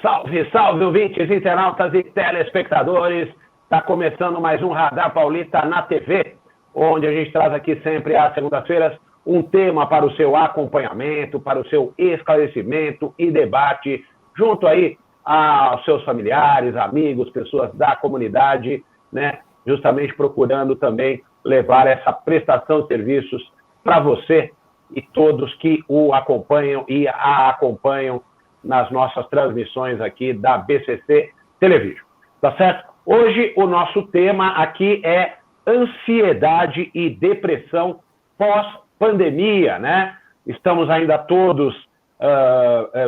Salve, salve, ouvintes, internautas e telespectadores. Está começando mais um Radar Paulista na TV, onde a gente traz aqui sempre às segundas-feiras um tema para o seu acompanhamento, para o seu esclarecimento e debate, junto aí aos seus familiares, amigos, pessoas da comunidade, né? Justamente procurando também levar essa prestação de serviços para você e todos que o acompanham e a acompanham nas nossas transmissões aqui da BCC Television, tá certo? Hoje o nosso tema aqui é ansiedade e depressão pós-pandemia, né? Estamos ainda todos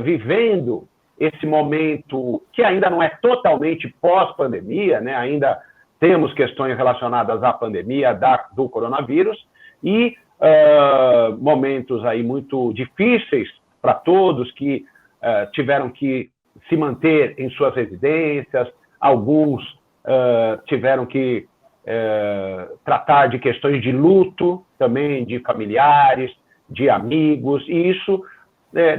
vivendo esse momento que ainda não é totalmente pós-pandemia, né? Ainda temos questões relacionadas à pandemia do coronavírus e momentos aí muito difíceis para todos que tiveram que se manter em suas residências, alguns tiveram que tratar de questões de luto também, de familiares, de amigos, e isso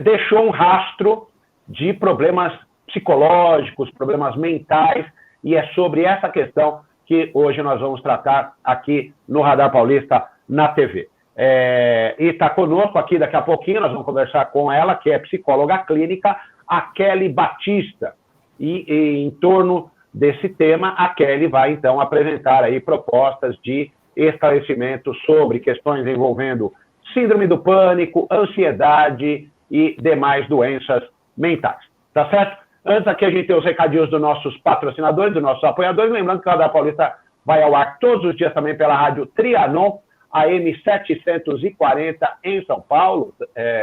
deixou um rastro de problemas psicológicos, problemas mentais, e é sobre essa questão que hoje nós vamos tratar aqui no Radar Paulista na TV. E está conosco aqui daqui a pouquinho, nós vamos conversar com ela, que é psicóloga clínica, a Kelly Batista. E em torno desse tema, a Kelly vai então apresentar aí propostas de esclarecimento sobre questões envolvendo síndrome do pânico, ansiedade e demais doenças mentais. Tá certo? Antes aqui a gente tem os recadinhos dos nossos patrocinadores, dos nossos apoiadores, lembrando que o Radar Paulista vai ao ar todos os dias também pela Rádio Trianon, AM 740 em São Paulo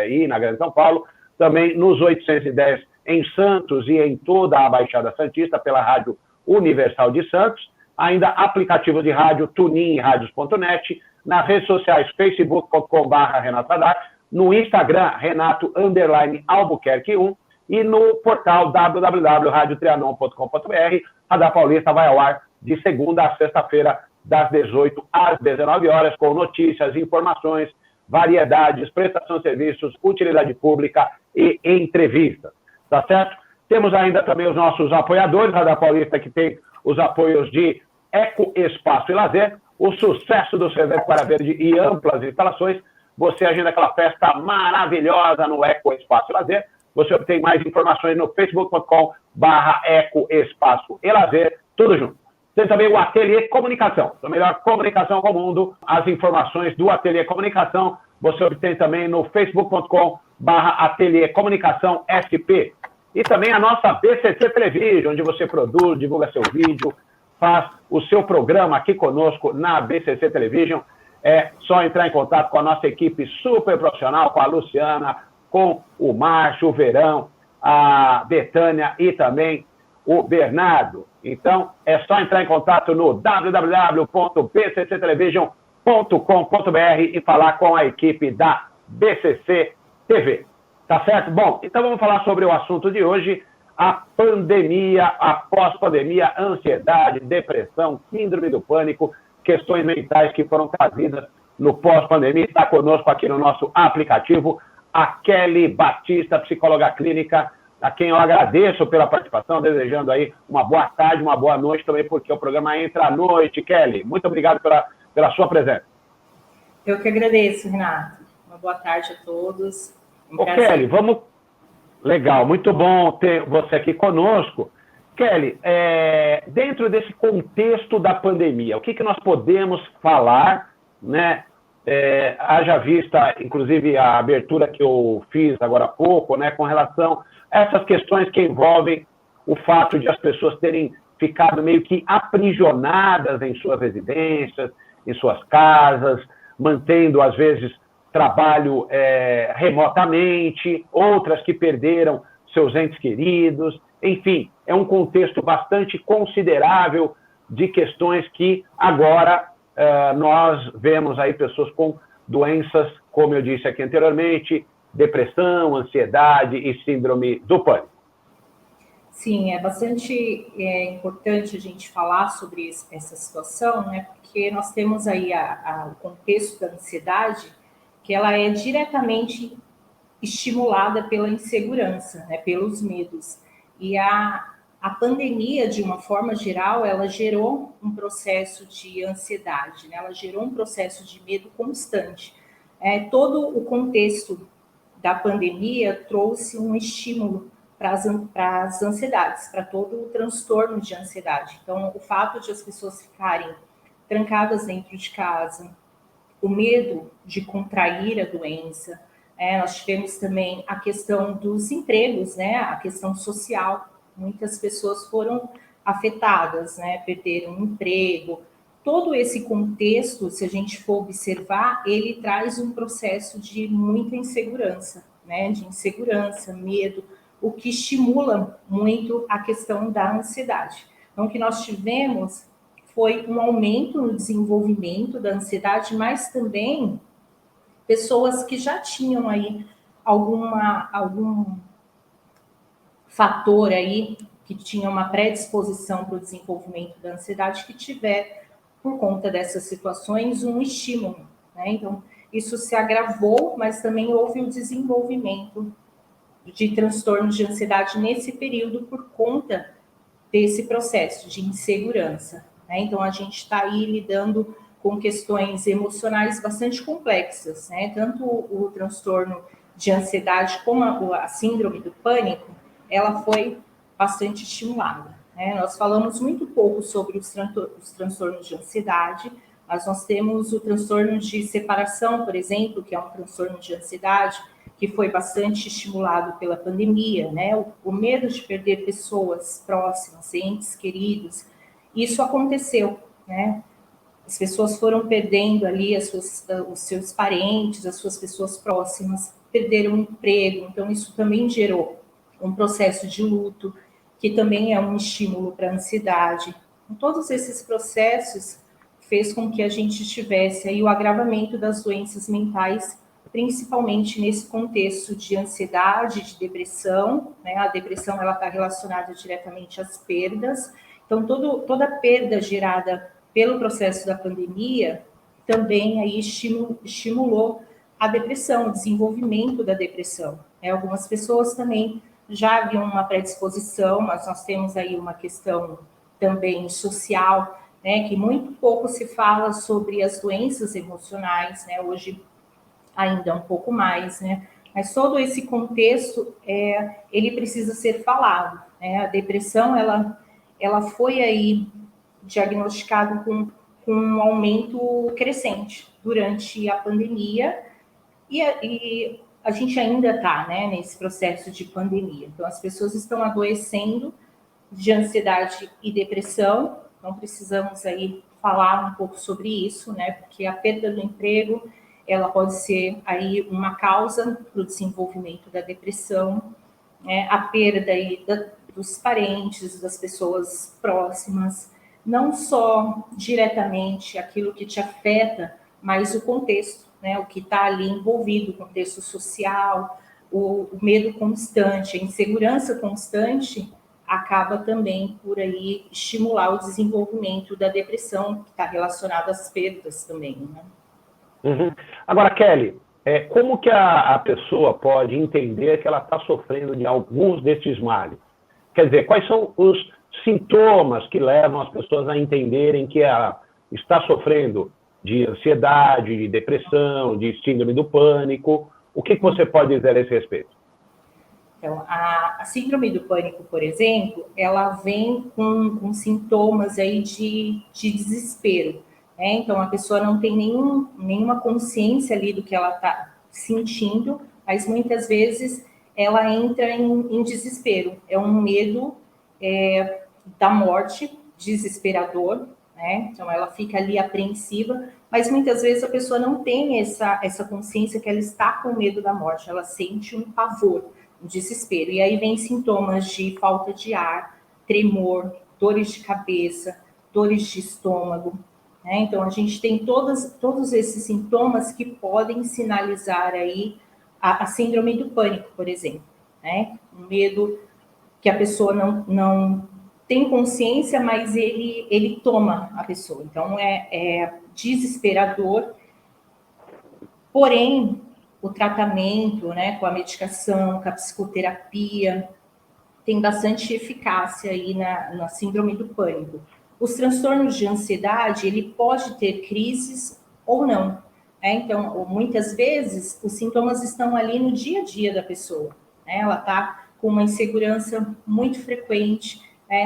e na Grande São Paulo, também nos 810 em Santos e em toda a Baixada Santista pela Rádio Universal de Santos, ainda aplicativo de rádio TuneIn e Radios.net, nas redes sociais facebook.com/Renato Radar, no Instagram Renato_Albuquerque 1 e no portal www.radiotrianon.com.br. Radar Paulista vai ao ar de segunda a sexta-feira, das 18 às 19 horas, com notícias, informações, variedades, prestação de serviços, utilidade pública e entrevistas. Tá certo? Temos ainda também os nossos apoiadores, Radar Paulista, que tem os apoios de Eco Espaço e Lazer, o sucesso do Cerveto Para Verde e amplas instalações. Você agenda aquela festa maravilhosa no Eco Espaço e Lazer. Você obtém mais informações no facebook.com/Eco Espaço e Lazer, tudo junto. Tem também o Ateliê Comunicação, a melhor comunicação do mundo. As informações do Ateliê Comunicação você obtém também no facebook.com/Ateliê Comunicação SP. E também a nossa BCC Television, onde você produz, divulga seu vídeo, faz o seu programa aqui conosco na BCC Television. É só entrar em contato com a nossa equipe super profissional, com a Luciana, com o Márcio, o Verão, a Betânia e também o Bernardo. Então, é só entrar em contato no www.bcctelevision.com.br e falar com a equipe da BCC TV. Tá certo? Bom, então vamos falar sobre o assunto de hoje, a pandemia, a pós-pandemia, ansiedade, depressão, síndrome do pânico, questões mentais que foram trazidas no pós-pandemia. Está conosco aqui no nosso aplicativo a Kelly Batista, psicóloga clínica, a quem eu agradeço pela participação, desejando aí uma boa tarde, uma boa noite também, porque o programa entra à noite. Kelly, muito obrigado pela sua presença. Eu que agradeço, Renato. Uma boa tarde a todos. Kelly, vamos... Legal, muito bom ter você aqui conosco. Kelly, dentro desse contexto da pandemia, o que nós podemos falar, né? Haja vista, inclusive, a abertura que eu fiz agora há pouco, né, com relação a essas questões que envolvem o fato de as pessoas terem ficado meio que aprisionadas em suas residências, em suas casas, mantendo, às vezes, trabalho remotamente, outras que perderam seus entes queridos. Enfim, é um contexto bastante considerável de questões que agora nós vemos aí pessoas com doenças, como eu disse aqui anteriormente, depressão, ansiedade e síndrome do pânico. Sim, é bastante importante a gente falar sobre essa situação, né? Porque nós temos aí o contexto da ansiedade, que ela é diretamente estimulada pela insegurança, né? Pelos medos. E a pandemia, de uma forma geral, ela gerou um processo de ansiedade, né? Ela gerou um processo de medo constante. Todo o contexto da pandemia trouxe um estímulo para as ansiedades, para todo o transtorno de ansiedade. Então, o fato de as pessoas ficarem trancadas dentro de casa, o medo de contrair a doença, nós tivemos também a questão dos empregos, né? A questão social. Muitas pessoas foram afetadas, né? Perderam um emprego. Todo esse contexto, se a gente for observar, ele traz um processo de muita insegurança, né? De insegurança, medo, o que estimula muito a questão da ansiedade. Então, o que nós tivemos foi um aumento no desenvolvimento da ansiedade, mas também pessoas que já tinham aí algum fator aí, que tinha uma predisposição para o desenvolvimento da ansiedade, que tiver, por conta dessas situações, um estímulo, né? Então, isso se agravou, mas também houve o desenvolvimento de transtornos de ansiedade nesse período por conta desse processo de insegurança, né? Então, a gente está aí lidando com questões emocionais bastante complexas, né? Tanto o transtorno de ansiedade como a síndrome do pânico, ela foi bastante estimulada, né? Nós falamos muito pouco sobre os transtornos de ansiedade, mas nós temos o transtorno de separação, por exemplo, que é um transtorno de ansiedade, que foi bastante estimulado pela pandemia, né? O medo de perder pessoas próximas, entes queridos, isso aconteceu, né? As pessoas foram perdendo ali os seus parentes, as suas pessoas próximas, perderam o emprego, então isso também gerou um processo de luto, que também é um estímulo para a ansiedade. Então, todos esses processos fez com que a gente tivesse aí o agravamento das doenças mentais, principalmente nesse contexto de ansiedade, de depressão, né? A depressão ela está relacionada diretamente às perdas. Então, toda perda gerada pelo processo da pandemia também aí estimulou a depressão, o desenvolvimento da depressão. Algumas pessoas também já haviam uma predisposição, mas nós temos aí uma questão também social, né, que muito pouco se fala sobre as doenças emocionais, né? Hoje ainda um pouco mais, né? Mas todo esse contexto, ele precisa ser falado, né? A depressão, ela foi aí diagnosticada com um aumento crescente durante a pandemia e a gente ainda está, né, nesse processo de pandemia. Então, as pessoas estão adoecendo de ansiedade e depressão, então precisamos aí falar um pouco sobre isso, né, porque a perda do emprego, ela pode ser aí uma causa para o desenvolvimento da depressão, né, a perda aí dos parentes, das pessoas próximas, não só diretamente aquilo que te afeta, mas o contexto, né, o que está ali envolvido, o contexto social, o medo constante, a insegurança constante, acaba também por aí estimular o desenvolvimento da depressão, que está relacionada às perdas também, né? Uhum. Agora, Kelly, como que a pessoa pode entender que ela está sofrendo de alguns desses males? Quer dizer, quais são os sintomas que levam as pessoas a entenderem que ela está sofrendo de ansiedade, de depressão, de síndrome do pânico? O que você pode dizer a esse respeito? Então, a síndrome do pânico, por exemplo, ela vem com sintomas aí de desespero, né? Então, a pessoa não tem nenhuma consciência ali do que ela está sentindo, mas muitas vezes ela entra em desespero. É um medo da morte desesperador, né? Então, ela fica ali apreensiva, mas muitas vezes a pessoa não tem essa consciência que ela está com medo da morte, ela sente um pavor, um desespero. E aí vem sintomas de falta de ar, tremor, dores de cabeça, dores de estômago, né? Então, a gente tem todos esses sintomas que podem sinalizar aí a síndrome do pânico, por exemplo, né? Um medo que a pessoa não tem consciência, mas ele toma a pessoa. Então, é desesperador. Porém, o tratamento, né, com a medicação, com a psicoterapia, tem bastante eficácia aí na síndrome do pânico. Os transtornos de ansiedade, ele pode ter crises ou não. Então, muitas vezes, os sintomas estão ali no dia a dia da pessoa. Ela está com uma insegurança muito frequente,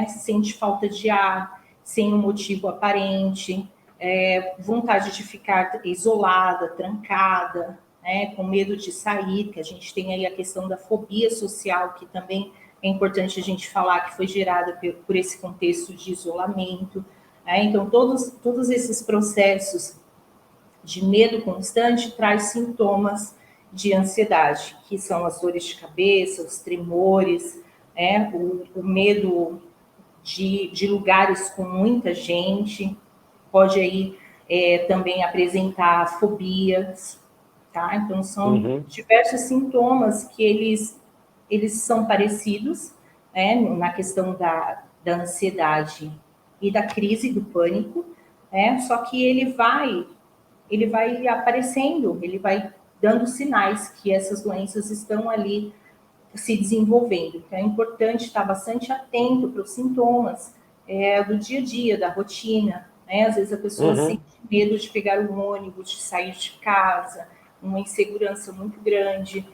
sente falta de ar, sem um motivo aparente, vontade de ficar isolada, trancada, com medo de sair, que a gente tem aí a questão da fobia social, que também é importante a gente falar que foi gerada por esse contexto de isolamento. Então, todos esses processos de medo constante traz sintomas de ansiedade, que são as dores de cabeça, os tremores, o medo de lugares com muita gente, pode aí também apresentar fobias, tá? Então, são diversos sintomas que eles são parecidos, na questão da ansiedade e da crise do pânico, só que ele vai aparecendo, ele vai dando sinais que essas doenças estão ali se desenvolvendo. Então, é importante estar bastante atento para os sintomas do dia a dia, da rotina. Às vezes a pessoa sente medo de pegar um ônibus, de sair de casa, uma insegurança muito grande.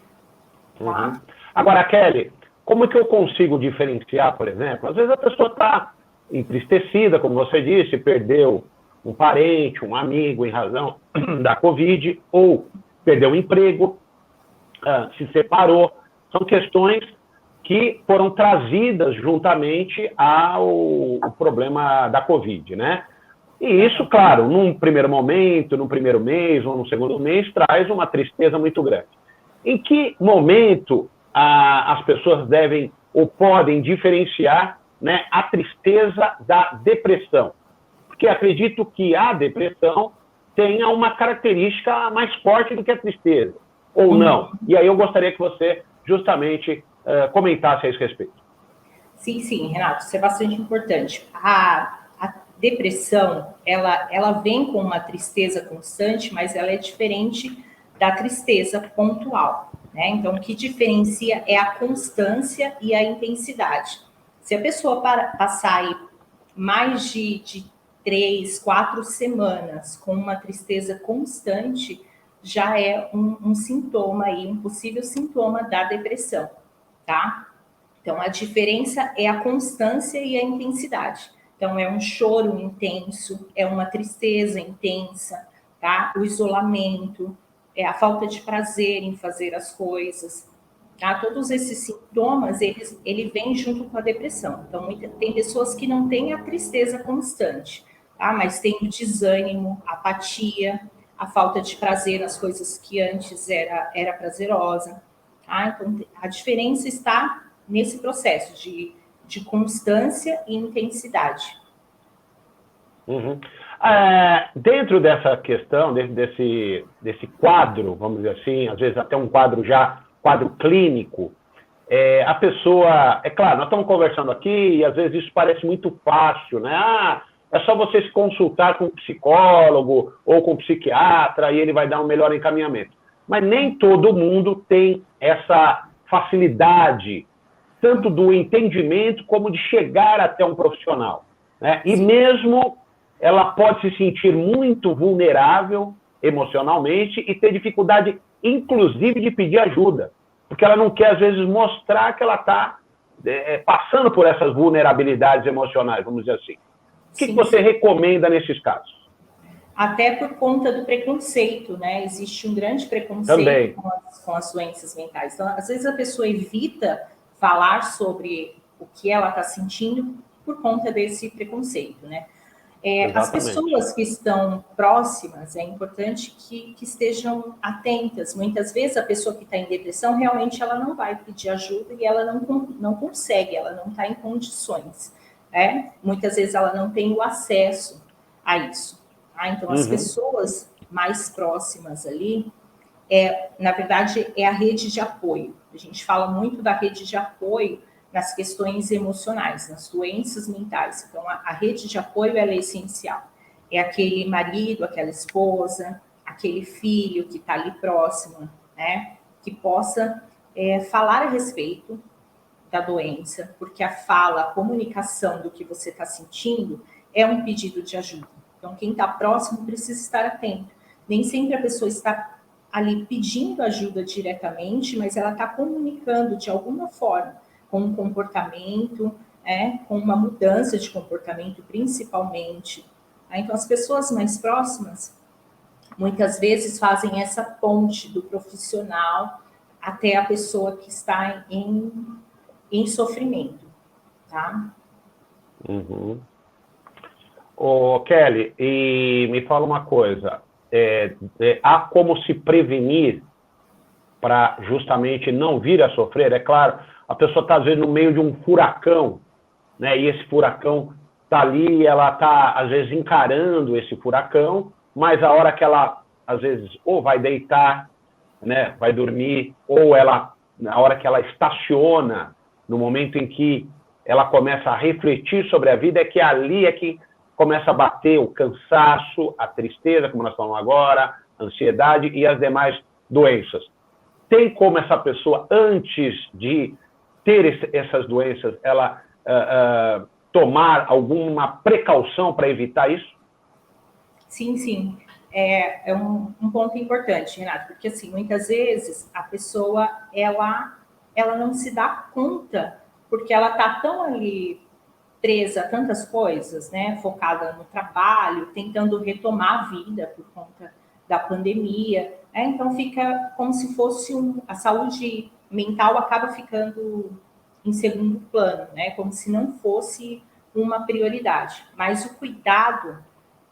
Tá? Agora, Kelly, como é que eu consigo diferenciar, por exemplo? Às vezes a pessoa está entristecida, como você disse, perdeu um parente, um amigo em razão da Covid, ou perdeu o emprego, se separou. São questões que foram trazidas juntamente ao problema da Covid, né? E isso, claro, num primeiro momento, num primeiro mês ou no segundo mês, traz uma tristeza muito grande. Em que momento as pessoas devem ou podem diferenciar, né, a tristeza da depressão? Porque acredito que a depressão tenha uma característica mais forte do que a tristeza, ou não. E aí eu gostaria que você justamente comentasse a esse respeito. Sim, Renato, isso é bastante importante. A depressão, ela vem com uma tristeza constante, mas ela é diferente da tristeza pontual, né? Então, o que diferencia é a constância e a intensidade. Se a pessoa passar aí mais de 3, 4 semanas com uma tristeza constante, já é um sintoma aí, um possível sintoma da depressão, tá? Então, a diferença é a constância e a intensidade. Então, é um choro intenso, é uma tristeza intensa, tá? O isolamento, é a falta de prazer em fazer as coisas, tá? Todos esses sintomas, ele vem junto com a depressão. Então, tem pessoas que não têm a tristeza constante, tá? Mas tem o desânimo, a apatia, a falta de prazer nas coisas que antes era prazerosa, tá? Então, a diferença está nesse processo de constância e intensidade. Dentro dessa questão, desse quadro, vamos dizer assim, às vezes até um quadro clínico, a pessoa, é claro, nós estamos conversando aqui e às vezes isso parece muito fácil, né? É só você se consultar com um psicólogo ou com um psiquiatra e ele vai dar um melhor encaminhamento. Mas nem todo mundo tem essa facilidade, tanto do entendimento como de chegar até um profissional, né? E mesmo ela pode se sentir muito vulnerável emocionalmente e ter dificuldade, inclusive, de pedir ajuda, porque ela não quer, às vezes, mostrar que ela está passando por essas vulnerabilidades emocionais, vamos dizer assim. O que você recomenda nesses casos? Até por conta do preconceito, né? Existe um grande preconceito com as doenças mentais. Então, às vezes, a pessoa evita falar sobre o que ela está sentindo por conta desse preconceito, né? As pessoas que estão próximas, é importante que estejam atentas. Muitas vezes a pessoa que está em depressão, realmente ela não vai pedir ajuda e ela não consegue, ela não está em condições. Muitas vezes ela não tem o acesso a isso. Então, as pessoas mais próximas ali, na verdade, é a rede de apoio. A gente fala muito da rede de apoio nas questões emocionais, nas doenças mentais. Então, a rede de apoio ela é essencial. É aquele marido, aquela esposa, aquele filho que está ali próximo, né? Que possa falar a respeito, da doença, porque a fala, a comunicação do que você está sentindo é um pedido de ajuda. Então, quem está próximo precisa estar atento. Nem sempre a pessoa está ali pedindo ajuda diretamente, mas ela está comunicando de alguma forma, com um comportamento, com uma mudança de comportamento, principalmente. Então, as pessoas mais próximas, muitas vezes, fazem essa ponte do profissional até a pessoa que está em sofrimento, tá? Uhum. Ô, Kelly, e me fala uma coisa, há como se prevenir para justamente não vir a sofrer? É claro, a pessoa está, às vezes, no meio de um furacão, né? E esse furacão está ali, ela está, às vezes, encarando esse furacão, mas a hora que ela, às vezes, ou vai deitar, né, vai dormir, ou ela, na hora que ela estaciona, no momento em que ela começa a refletir sobre a vida, é que ali é que começa a bater o cansaço, a tristeza, como nós falamos agora, a ansiedade e as demais doenças. Tem como essa pessoa, antes de ter essas doenças, ela tomar alguma precaução para evitar isso? Sim, sim. É um ponto importante, Renato, porque assim, muitas vezes a pessoa, ela não se dá conta, porque ela está tão ali presa a tantas coisas, né, focada no trabalho, tentando retomar a vida por conta da pandemia, né? Então fica como se fosse a saúde mental acaba ficando em segundo plano, né, como se não fosse uma prioridade. Mas o cuidado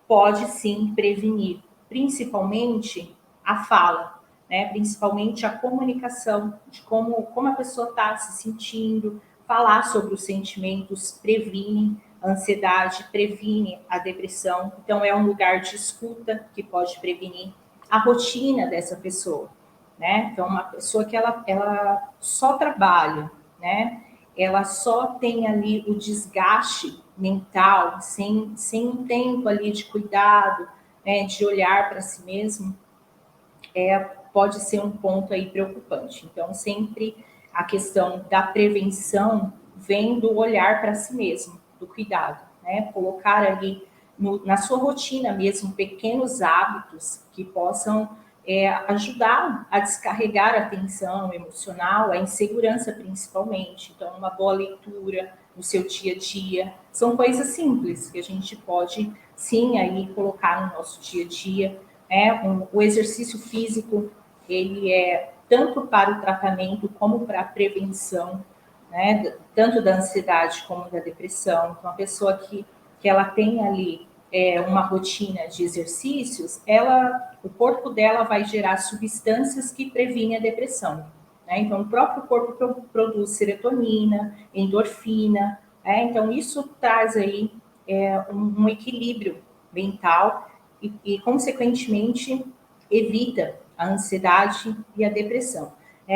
pode sim prevenir, principalmente a fala, né? Principalmente a comunicação de como a pessoa está se sentindo, falar sobre os sentimentos previne a ansiedade, previne a depressão. Então, é um lugar de escuta que pode prevenir a rotina dessa pessoa, né? Então, uma pessoa que ela só trabalha, né? Ela só tem ali o desgaste mental, sem um tempo ali de cuidado, né, de olhar para si mesmo, pode ser um ponto aí preocupante. Então, sempre a questão da prevenção vem do olhar para si mesmo, do cuidado, né? Colocar ali na sua rotina mesmo pequenos hábitos que possam ajudar a descarregar a tensão emocional, a insegurança principalmente. Então, uma boa leitura no seu dia a dia. São coisas simples que a gente pode, sim, aí colocar no nosso dia a dia. O exercício físico, ele é tanto para o tratamento como para a prevenção, né, tanto da ansiedade como da depressão. Então, a pessoa que ela tem ali uma rotina de exercícios, o corpo dela vai gerar substâncias que previnem a depressão, né? Então, o próprio corpo produz serotonina, endorfina, então isso traz aí um equilíbrio mental e, consequentemente, evita a ansiedade e a depressão.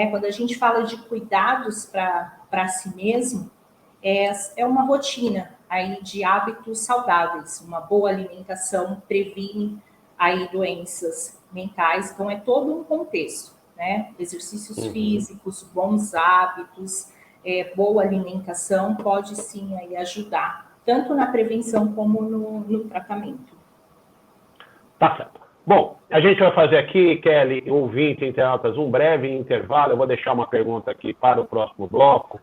Quando a gente fala de cuidados para si mesmo, é uma rotina aí de hábitos saudáveis. Uma boa alimentação previne aí doenças mentais, então é todo um contexto, né? Exercícios físicos, bons hábitos, boa alimentação pode sim aí ajudar, tanto na prevenção como no tratamento. Tá certo. Bom, a gente vai fazer aqui, Kelly, ouvinte, internautas, um breve intervalo. Eu vou deixar uma pergunta aqui para o próximo bloco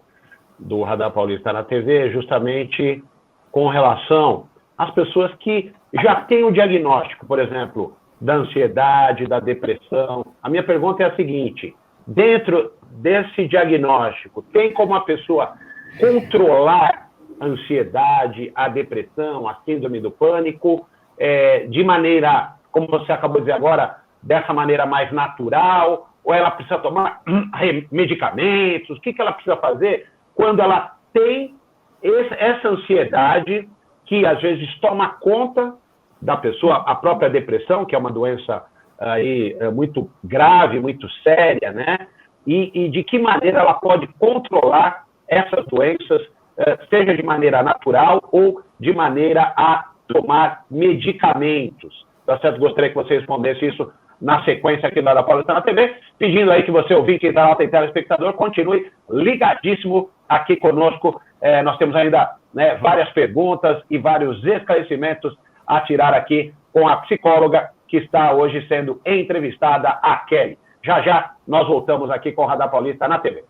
do Radar Paulista na TV, justamente com relação às pessoas que já têm o diagnóstico, por exemplo, da ansiedade, da depressão. A minha pergunta é a seguinte: dentro desse diagnóstico, tem como a pessoa controlar a ansiedade, a depressão, a síndrome do pânico, de maneira, como você acabou de dizer agora, dessa maneira mais natural, ou ela precisa tomar medicamentos? O que ela precisa fazer quando ela tem essa ansiedade que às vezes toma conta da pessoa, a própria depressão, que é uma doença aí muito grave, muito séria, né? E de que maneira ela pode controlar essas doenças, seja de maneira natural ou de maneira a tomar medicamentos. Tá certo? Gostaria que você respondesse isso na sequência aqui da Paulista na TV, pedindo aí que você, ouvinte, internauta e telespectador, continue ligadíssimo aqui conosco. Nós temos ainda, né, várias perguntas e vários esclarecimentos a tirar aqui com a psicóloga que está hoje sendo entrevistada, a Kelly. Já já nós voltamos aqui com o Radar Paulista na TV.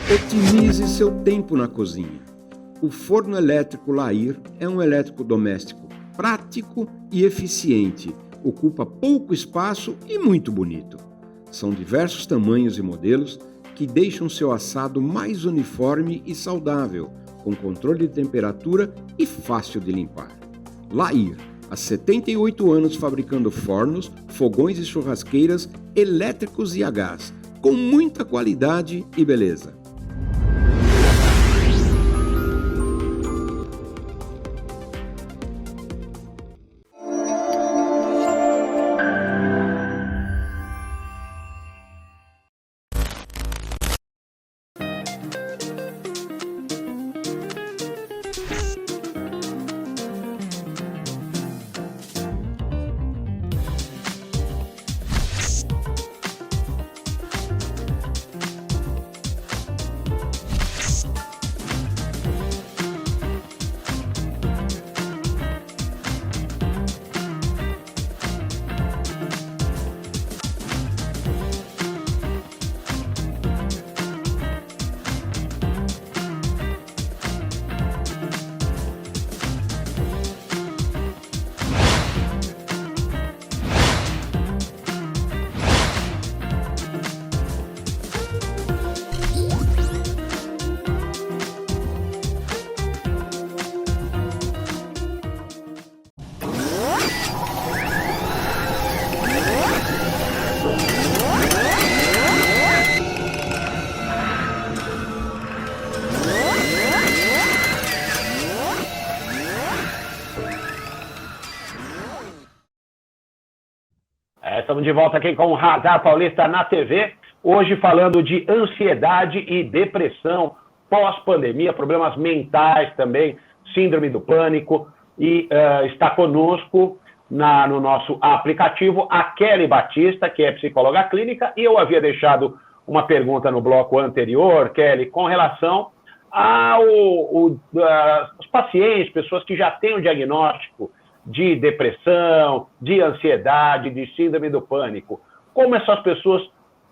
Otimize seu tempo na cozinha. O forno elétrico Lair é um eletrodoméstico prático e eficiente, ocupa pouco espaço e muito bonito. São diversos tamanhos e modelos que deixam seu assado mais uniforme e saudável, com controle de temperatura e fácil de limpar. Lair, há 78 anos fabricando fornos, fogões e churrasqueiras elétricos e a gás, com muita qualidade e beleza. Estamos de volta aqui com o Radar Paulista na TV, hoje falando de ansiedade e depressão pós-pandemia, problemas mentais também, síndrome do pânico, e está conosco no nosso aplicativo a Kelly Batista, que é psicóloga clínica, e eu havia deixado uma pergunta no bloco anterior, Kelly, com relação aos pacientes, pessoas que já têm o diagnóstico de depressão, de ansiedade, de síndrome do pânico. Como essas pessoas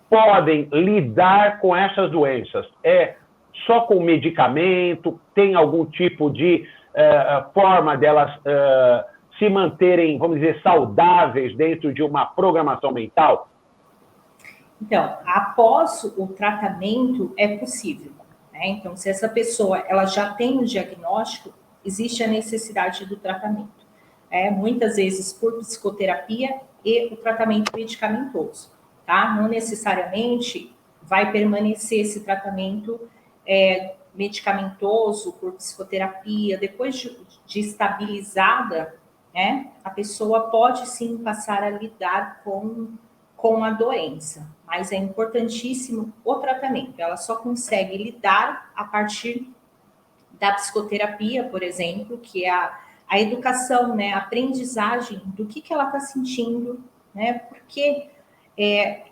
podem lidar com essas doenças? É só com medicamento? Tem algum tipo de forma delas se manterem, vamos dizer, saudáveis dentro de uma programação mental? Então, após o tratamento é possível, né? Então, se essa pessoa ela já tem o diagnóstico, existe a necessidade do tratamento. Muitas vezes por psicoterapia e o tratamento medicamentoso, tá? Não necessariamente vai permanecer esse tratamento medicamentoso por psicoterapia. Depois de estabilizada, né, a pessoa pode sim passar a lidar com a doença, mas é importantíssimo o tratamento. Ela só consegue lidar a partir da psicoterapia, por exemplo, que é a educação, né, a aprendizagem do que ela está sentindo, né, porque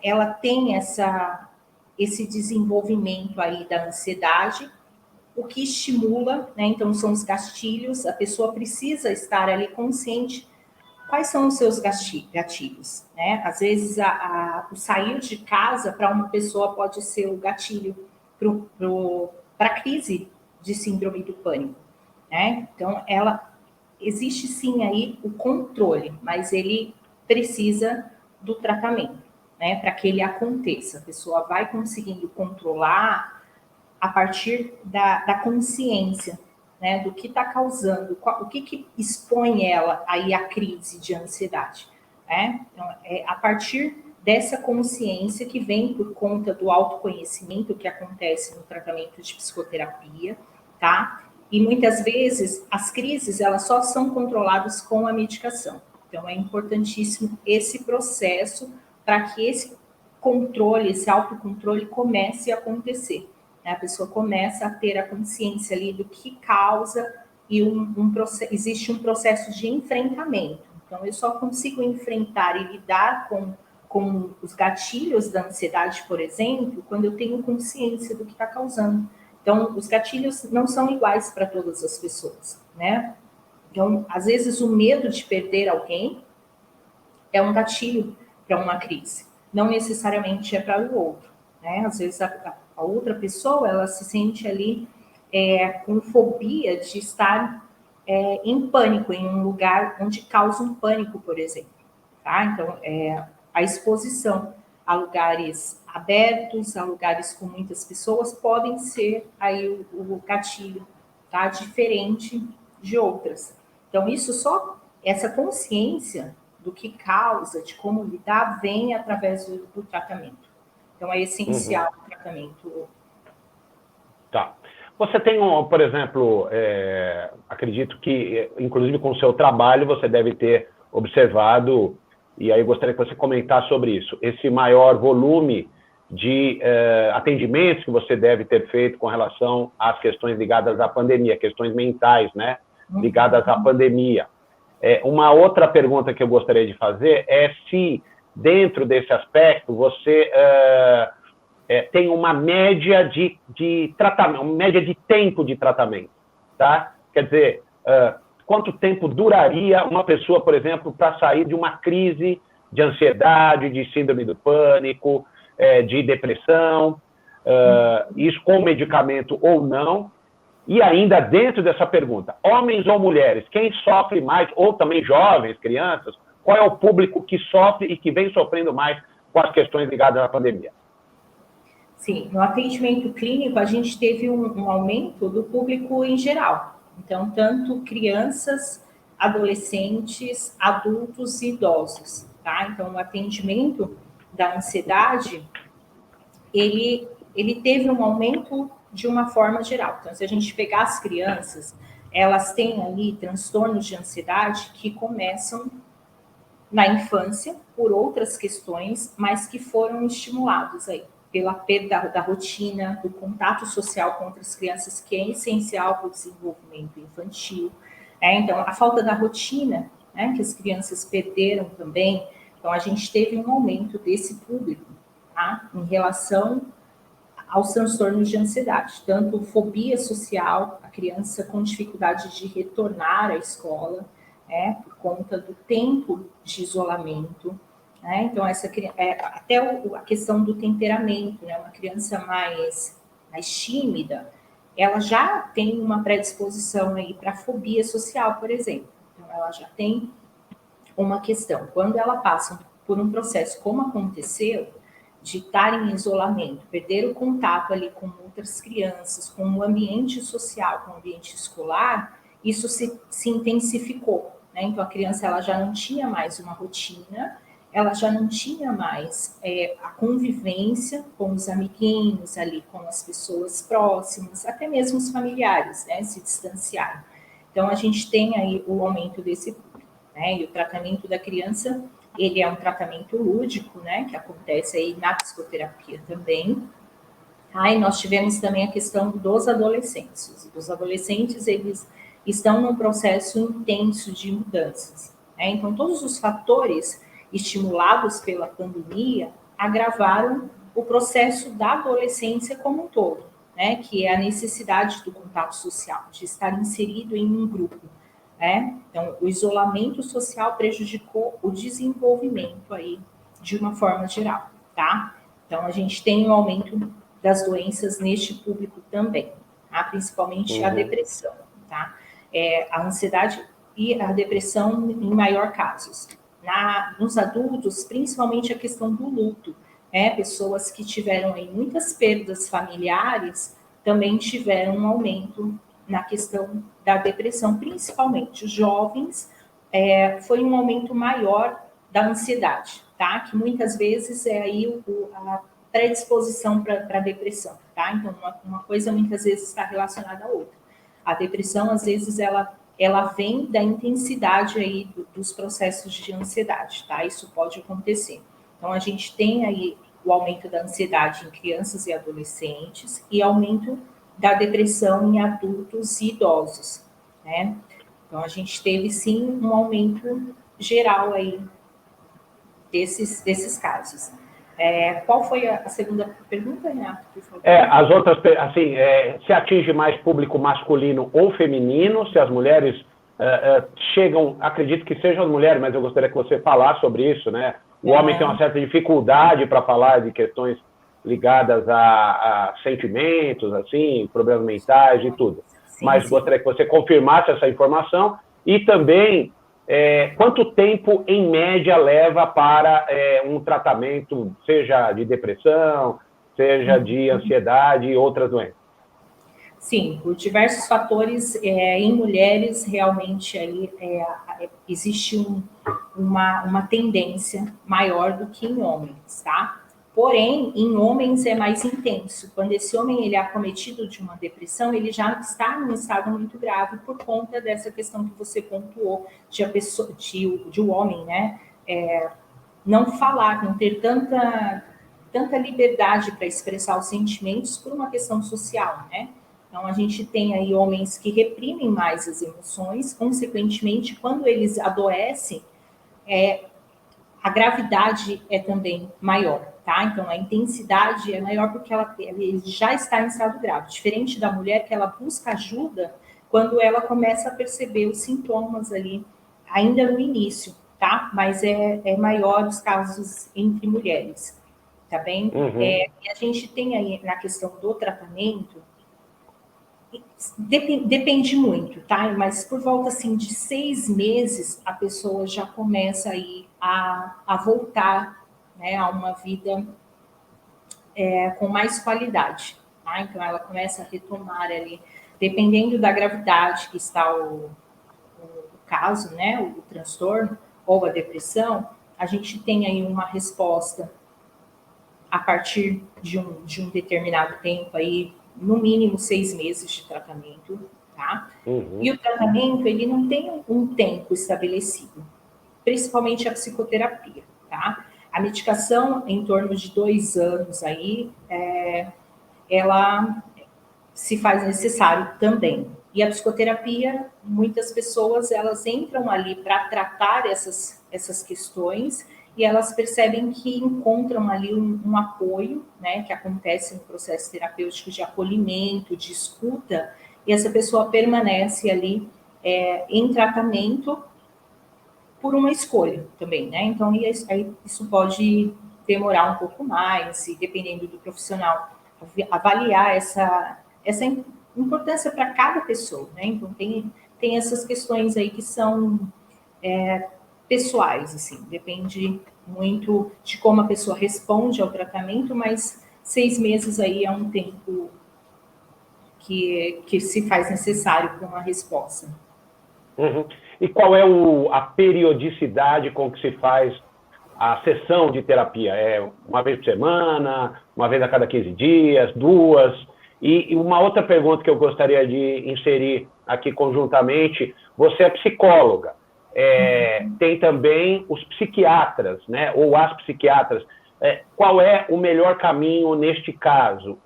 ela tem esse desenvolvimento aí da ansiedade, o que estimula, né, então são os gatilhos, a pessoa precisa estar ali consciente quais são os seus gatilhos, né, às vezes o sair de casa para uma pessoa pode ser o gatilho para a crise de síndrome do pânico, né, então existe sim aí o controle, mas ele precisa do tratamento, né, para que ele aconteça. A pessoa vai conseguindo controlar a partir da consciência, né, do que está causando, o que expõe ela aí à crise de ansiedade, né? Então, é a partir dessa consciência que vem por conta do autoconhecimento que acontece no tratamento de psicoterapia, tá? E muitas vezes as crises elas só são controladas com a medicação. Então é importantíssimo esse processo para que esse controle, esse autocontrole comece a acontecer. Né? A pessoa começa a ter a consciência ali do que causa e existe um processo de enfrentamento. Então, eu só consigo enfrentar e lidar com os gatilhos da ansiedade, por exemplo, quando eu tenho consciência do que está causando. Então, os gatilhos não são iguais para todas as pessoas, né? Então, às vezes, o medo de perder alguém é um gatilho para uma crise. Não necessariamente é para o outro, né? Às vezes, a outra pessoa, ela se sente ali com fobia de estar em pânico, em um lugar onde causa um pânico, por exemplo. Tá? Então, a exposição a lugares abertos, a lugares com muitas pessoas, podem ser aí o gatilho, tá? Diferente de outras. Então, essa consciência do que causa, de como lidar, vem através do tratamento. Então, é essencial o tratamento. Tá. Você tem, por exemplo, acredito que, inclusive com o seu trabalho, você deve ter observado, e aí eu gostaria que você comentasse sobre isso, esse maior volume de atendimentos que você deve ter feito com relação às questões ligadas à pandemia, questões mentais, né, ligadas à pandemia. Uma outra pergunta que eu gostaria de fazer é se, dentro desse aspecto, você tem uma média de tratamento, uma média de tempo de tratamento, tá? Quer dizer, quanto tempo duraria uma pessoa, por exemplo, para sair de uma crise de ansiedade, de síndrome do pânico, de depressão, isso com medicamento ou não? E ainda dentro dessa pergunta, homens ou mulheres, quem sofre mais, ou também jovens, crianças, qual é o público que sofre e que vem sofrendo mais com as questões ligadas à pandemia? Sim, no atendimento clínico, a gente teve um aumento do público em geral. Então, tanto crianças, adolescentes, adultos e idosos, tá? Então, o atendimento da ansiedade, ele teve um aumento de uma forma geral. Então, se a gente pegar as crianças, elas têm ali transtornos de ansiedade que começam na infância por outras questões, mas que foram estimulados aí pela perda da rotina, do contato social com outras crianças, que é essencial para o desenvolvimento infantil. Então, a falta da rotina, né, que as crianças perderam também. Então, a gente teve um aumento desse público, tá, em relação aos transtornos de ansiedade, tanto fobia social, a criança com dificuldade de retornar à escola, por conta do tempo de isolamento, né? Então, até a questão do temperamento, né? Uma criança mais tímida, ela já tem uma predisposição aí para fobia social, por exemplo. Então, ela já tem uma questão. Quando ela passa por um processo como aconteceu, de estar em isolamento, perder o contato ali com outras crianças, com o ambiente social, com o ambiente escolar, isso se intensificou, né? Então, a criança ela já não tinha mais uma rotina, ela já não tinha mais a convivência com os amiguinhos ali, com as pessoas próximas, até mesmo os familiares, né, se distanciaram. Então, a gente tem aí o aumento desse público, né? E o tratamento da criança, ele é um tratamento lúdico, né, que acontece aí na psicoterapia também. E nós tivemos também a questão dos adolescentes. Os adolescentes, eles estão num processo intenso de mudanças, né? Então, todos os fatores estimulados pela pandemia agravaram o processo da adolescência como um todo, né, que é a necessidade do contato social, de estar inserido em um grupo. Então, o isolamento social prejudicou o desenvolvimento aí de uma forma geral, tá? Então, a gente tem um aumento das doenças neste público também, tá? Principalmente a depressão, tá? A ansiedade e a depressão em maior casos. Nos adultos, principalmente a questão do luto, né? Pessoas que tiveram aí muitas perdas familiares também tiveram um aumento na questão da depressão, principalmente os jovens, foi um aumento maior da ansiedade, tá? Que muitas vezes é aí a predisposição para a depressão, tá? Então, uma coisa muitas vezes está relacionada à outra. A depressão, às vezes, ela vem da intensidade aí dos processos de ansiedade, tá? Isso pode acontecer. Então, a gente tem aí o aumento da ansiedade em crianças e adolescentes e aumento da depressão em adultos e idosos, né? Então, a gente teve, sim, um aumento geral aí desses casos. Qual foi a segunda pergunta, Renato? Por favor? As outras, assim, se atinge mais público masculino ou feminino, se as mulheres chegam, acredito que sejam as mulheres, mas eu gostaria que você falasse sobre isso, né? O homem tem uma certa dificuldade para falar de questões ligadas a sentimentos, assim, problemas mentais e tudo. Sim, mas gostaria que você confirmasse essa informação e também quanto tempo, em média, leva para um tratamento, seja de depressão, seja de ansiedade e outras doenças. Sim, por diversos fatores, em mulheres, realmente aí, existe uma tendência maior do que em homens, tá? Porém, em homens é mais intenso. Quando esse homem ele é acometido de uma depressão, ele já está num estado muito grave por conta dessa questão que você pontuou de a pessoa, de o homem, né, não falar, não ter tanta liberdade para expressar os sentimentos por uma questão social, né? Então, a gente tem aí homens que reprimem mais as emoções, consequentemente, quando eles adoecem, a gravidade é também maior, tá? Então, a intensidade é maior porque ele já está em estado grave. Diferente da mulher, que ela busca ajuda quando ela começa a perceber os sintomas ali, ainda no início, tá? Mas é maior os casos entre mulheres, tá bem? Uhum. E a gente tem aí, na questão do tratamento, depende muito, tá? Mas por volta, assim, de 6 meses, a pessoa já começa aí a voltar, né, a uma vida com mais qualidade, tá? Então, ela começa a retomar ali, dependendo da gravidade que está o caso, né, o transtorno ou a depressão, a gente tem aí uma resposta a partir de um determinado tempo aí, no mínimo 6 meses de tratamento, tá? Uhum. E o tratamento, ele não tem um tempo estabelecido, principalmente a psicoterapia, tá? A medicação, em torno de 2 anos aí, ela se faz necessário também. E a psicoterapia, muitas pessoas, elas entram ali para tratar essas questões e elas percebem que encontram ali um apoio, né, que acontece no processo terapêutico de acolhimento, de escuta, e essa pessoa permanece ali em tratamento por uma escolha também, né? Então, aí isso pode demorar um pouco mais, e dependendo do profissional, avaliar essa importância para cada pessoa, né? Então, tem essas questões aí que são pessoais, assim, depende muito de como a pessoa responde ao tratamento, mas 6 meses aí é um tempo que se faz necessário para uma resposta. Uhum. E qual é a periodicidade com que se faz a sessão de terapia? É uma vez por semana, uma vez a cada 15 dias, 2? E uma outra pergunta que eu gostaria de inserir aqui conjuntamente, você é psicóloga, tem também os psiquiatras, né, ou as psiquiatras. Qual é o melhor caminho neste caso?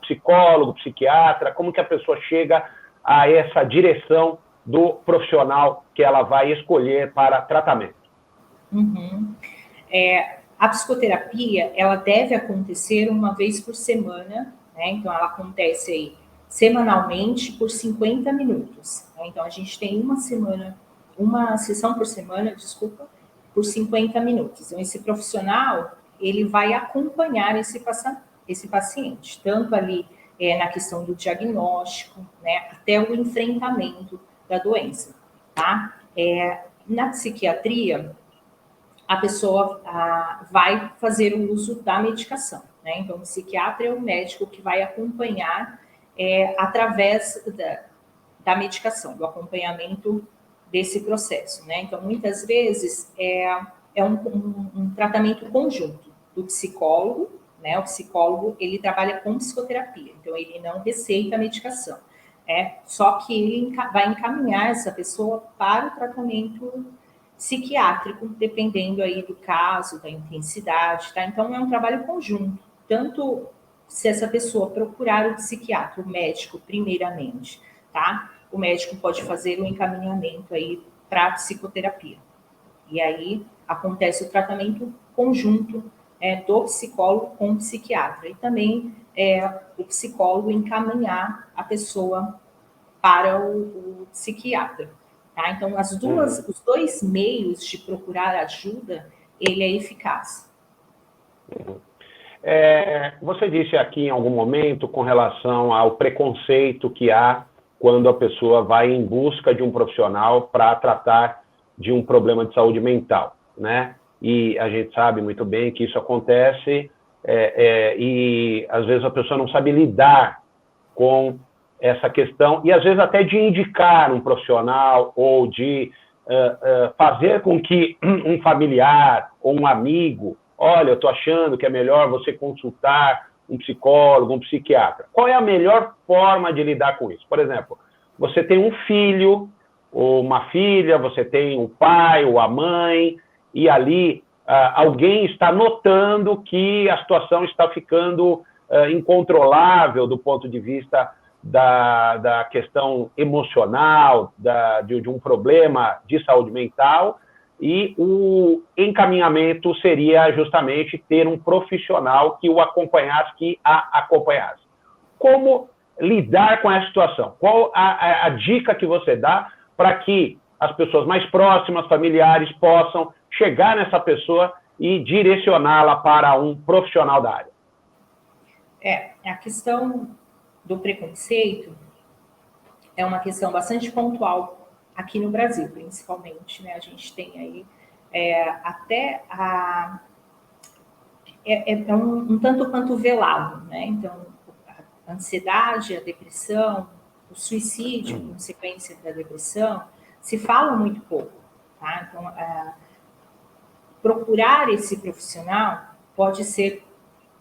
Psicólogo, psiquiatra, como que a pessoa chega a essa direção do profissional que ela vai escolher para tratamento? Uhum. A psicoterapia, ela deve acontecer uma vez por semana, né? Então, ela acontece aí semanalmente por 50 minutos. Né? Então, a gente tem uma sessão por semana, desculpa, por 50 minutos. Então, esse profissional, ele vai acompanhar esse paciente, tanto ali na questão do diagnóstico, né, até o enfrentamento da doença, tá? Na psiquiatria, a pessoa vai fazer o uso da medicação, né? Então, o psiquiatra é o médico que vai acompanhar através da medicação, do acompanhamento desse processo, né? Então, muitas vezes é um tratamento conjunto do psicólogo, né? O psicólogo, ele trabalha com psicoterapia, então ele não receita a medicação, só que ele vai encaminhar essa pessoa para o tratamento psiquiátrico, dependendo aí do caso, da intensidade, tá? Então, é um trabalho conjunto, tanto se essa pessoa procurar o psiquiatra, o médico, primeiramente, tá? O médico pode fazer um encaminhamento aí para psicoterapia. E aí acontece o tratamento conjunto do psicólogo com o psiquiatra. E também o psicólogo encaminhar a pessoa para o psiquiatra. Tá? Então, os dois meios de procurar ajuda, ele é eficaz. Você disse aqui em algum momento com relação ao preconceito que há quando a pessoa vai em busca de um profissional para tratar de um problema de saúde mental, né? E a gente sabe muito bem que isso acontece e às vezes a pessoa não sabe lidar com essa questão e às vezes até de indicar um profissional ou de fazer com que um familiar ou um amigo, olha, eu estou achando que é melhor você consultar um psicólogo, um psiquiatra. Qual é a melhor forma de lidar com isso? Por exemplo, você tem um filho ou uma filha, você tem o pai ou a mãe, e ali alguém está notando que a situação está ficando incontrolável do ponto de vista da questão emocional, de um problema de saúde mental, e o encaminhamento seria justamente ter um profissional que o acompanhasse, que a acompanhasse. Como lidar com essa situação? Qual a dica que você dá para que as pessoas mais próximas, familiares, possam chegar nessa pessoa e direcioná-la para um profissional da área? A questão do preconceito é uma questão bastante pontual aqui no Brasil, principalmente, né? A gente tem aí um tanto quanto velado, né? Então, a ansiedade, a depressão, o suicídio, consequência da depressão, se fala muito pouco, tá? Então, procurar esse profissional pode ser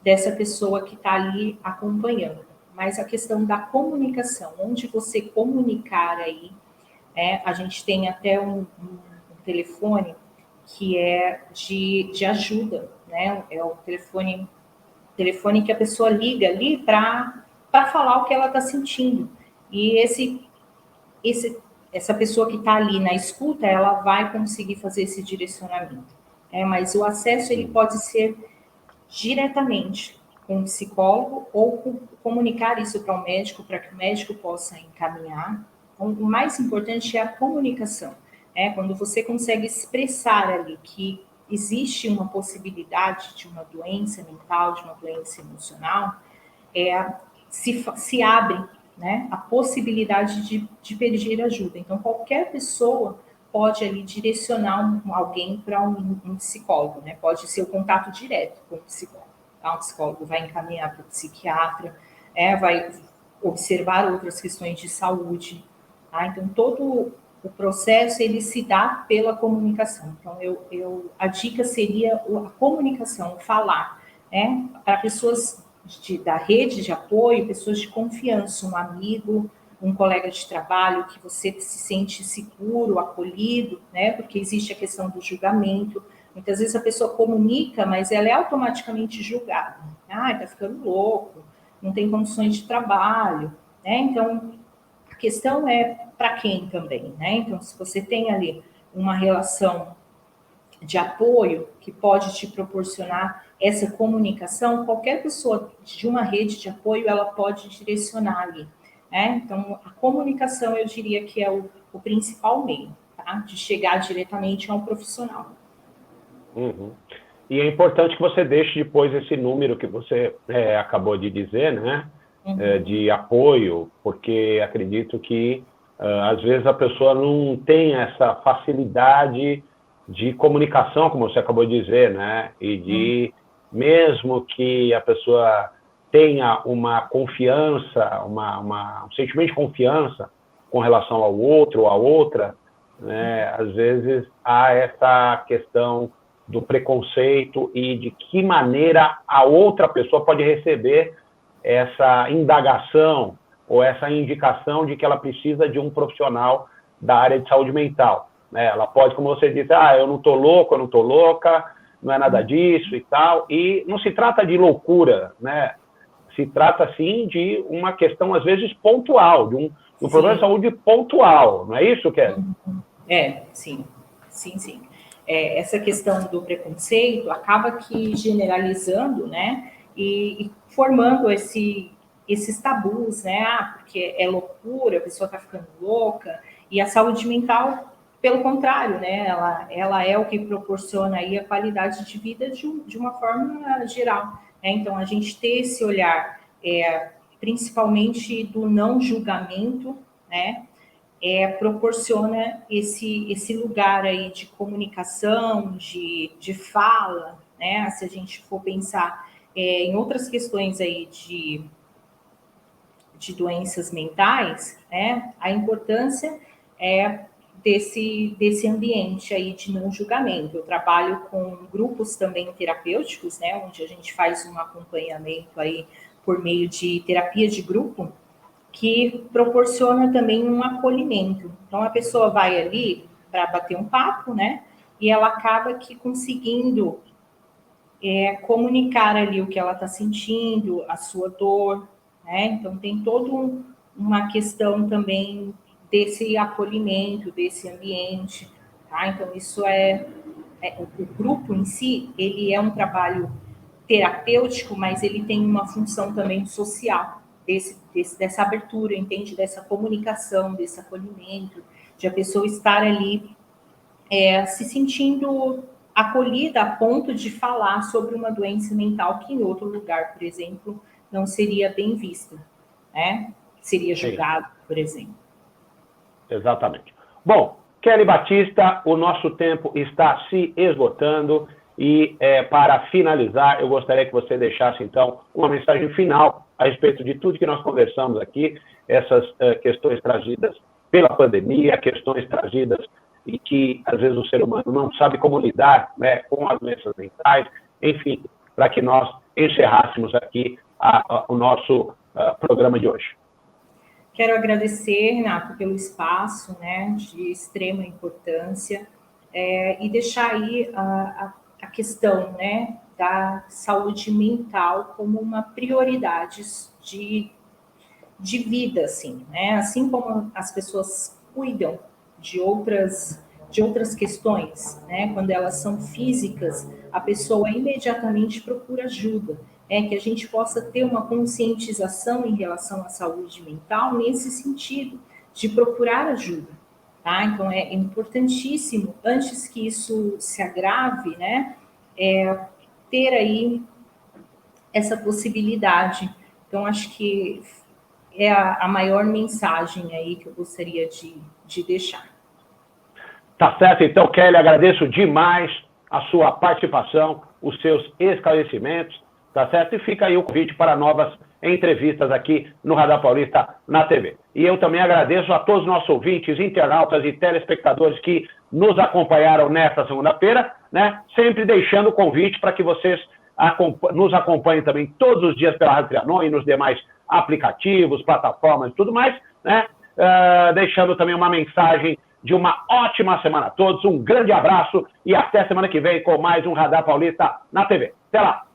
dessa pessoa que está ali acompanhando, mas a questão da comunicação, onde você comunicar aí, a gente tem até um telefone que é de ajuda, né? É o telefone que a pessoa liga ali para falar o que ela está sentindo. E essa pessoa que está ali na escuta, ela vai conseguir fazer esse direcionamento. Mas o acesso ele pode ser diretamente com o psicólogo ou comunicar isso para o médico, para que o médico possa encaminhar. Então, o mais importante é a comunicação. Quando você consegue expressar ali que existe uma possibilidade de uma doença mental, de uma doença emocional, se abre, né, a possibilidade de pedir ajuda. Então, qualquer pessoa pode ali direcionar alguém para um psicólogo, né? Pode ser o contato direto com o psicólogo. Tá? O psicólogo vai encaminhar para o psiquiatra, vai observar outras questões de saúde. Tá? Então, todo o processo ele se dá pela comunicação. Então, a dica seria a comunicação, falar, né? Para pessoas da rede de apoio, pessoas de confiança, um amigo, um colega de trabalho, que você se sente seguro, acolhido, né? Porque existe a questão do julgamento. Muitas vezes a pessoa comunica, mas ela é automaticamente julgada. Tá ficando louco, não tem condições de trabalho, né? Então, a questão é para quem também, né? Então, se você tem ali uma relação de apoio que pode te proporcionar essa comunicação, qualquer pessoa de uma rede de apoio, ela pode direcionar ali. Então, a comunicação, eu diria que é o principal meio, tá? De chegar diretamente a um profissional. E é importante que você deixe depois esse número que você acabou de dizer, né? De apoio, porque acredito que, às vezes, a pessoa não tem essa facilidade de comunicação, como você acabou de dizer, né? E mesmo que a pessoa tenha uma confiança, um sentimento de confiança com relação ao outro ou à outra, né? Às vezes há essa questão do preconceito e de que maneira a outra pessoa pode receber essa indagação ou essa indicação de que ela precisa de um profissional da área de saúde mental. né? Ela pode, como você disse, eu não estou louco, eu não estou louca, não é nada disso e tal. E não se trata de loucura, né? Se trata, sim, de uma questão, às vezes, pontual, de um problema de saúde pontual, não é isso, Kelly? Sim. Essa questão do preconceito acaba que generalizando, né, e formando esses tabus, né, porque é loucura, a pessoa está ficando louca, e a saúde mental, pelo contrário, né, ela é o que proporciona aí a qualidade de vida de uma forma geral, né? Então, a gente ter esse olhar, principalmente do não julgamento, né, proporciona esse lugar aí de comunicação, de fala, né? Se a gente for pensar em outras questões aí de doenças mentais, né? A importância desse ambiente aí de não julgamento. Eu trabalho com grupos também terapêuticos, né? Onde a gente faz um acompanhamento aí por meio de terapia de grupo, que proporciona também um acolhimento. Então, a pessoa vai ali para bater um papo, né? E ela acaba que conseguindo comunicar ali o que ela está sentindo, a sua dor, né? Então, tem toda uma questão também desse acolhimento, desse ambiente, tá? Então, isso o grupo em si, ele é um trabalho terapêutico, mas ele tem uma função também social, dessa abertura, entende? Dessa comunicação, desse acolhimento, de a pessoa estar ali se sentindo acolhida a ponto de falar sobre uma doença mental que em outro lugar, por exemplo, não seria bem vista, né? Seria julgado, por exemplo. Exatamente. Bom, Kelly Batista, o nosso tempo está se esgotando e, para finalizar, eu gostaria que você deixasse, então, uma mensagem final a respeito de tudo que nós conversamos aqui, essas questões trazidas pela pandemia, questões trazidas e que, às vezes, o ser humano não sabe como lidar, né, com as doenças mentais, enfim, para que nós encerrássemos aqui o nosso programa de hoje. Quero agradecer, Renato, pelo espaço, né, de extrema importância, e deixar aí a questão, né, da saúde mental como uma prioridade de vida, assim, né? Assim como as pessoas cuidam de outras questões, né? Quando elas são físicas, a pessoa imediatamente procura ajuda. Que a gente possa ter uma conscientização em relação à saúde mental nesse sentido, de procurar ajuda, tá? Então, é importantíssimo, antes que isso se agrave, né, ter aí essa possibilidade. Então, acho que é a maior mensagem aí que eu gostaria de deixar. Tá certo, então, Kelly, agradeço demais a sua participação, os seus esclarecimentos, tá certo? E fica aí o convite para novas entrevistas aqui no Radar Paulista na TV. E eu também agradeço a todos os nossos ouvintes, internautas e telespectadores que nos acompanharam nesta segunda-feira, né? Sempre deixando o convite para que vocês nos acompanhem também todos os dias pela Rádio Trianon e nos demais aplicativos, plataformas e tudo mais, né? Deixando também uma mensagem de uma ótima semana a todos, um grande abraço e até semana que vem com mais um Radar Paulista na TV. Até lá!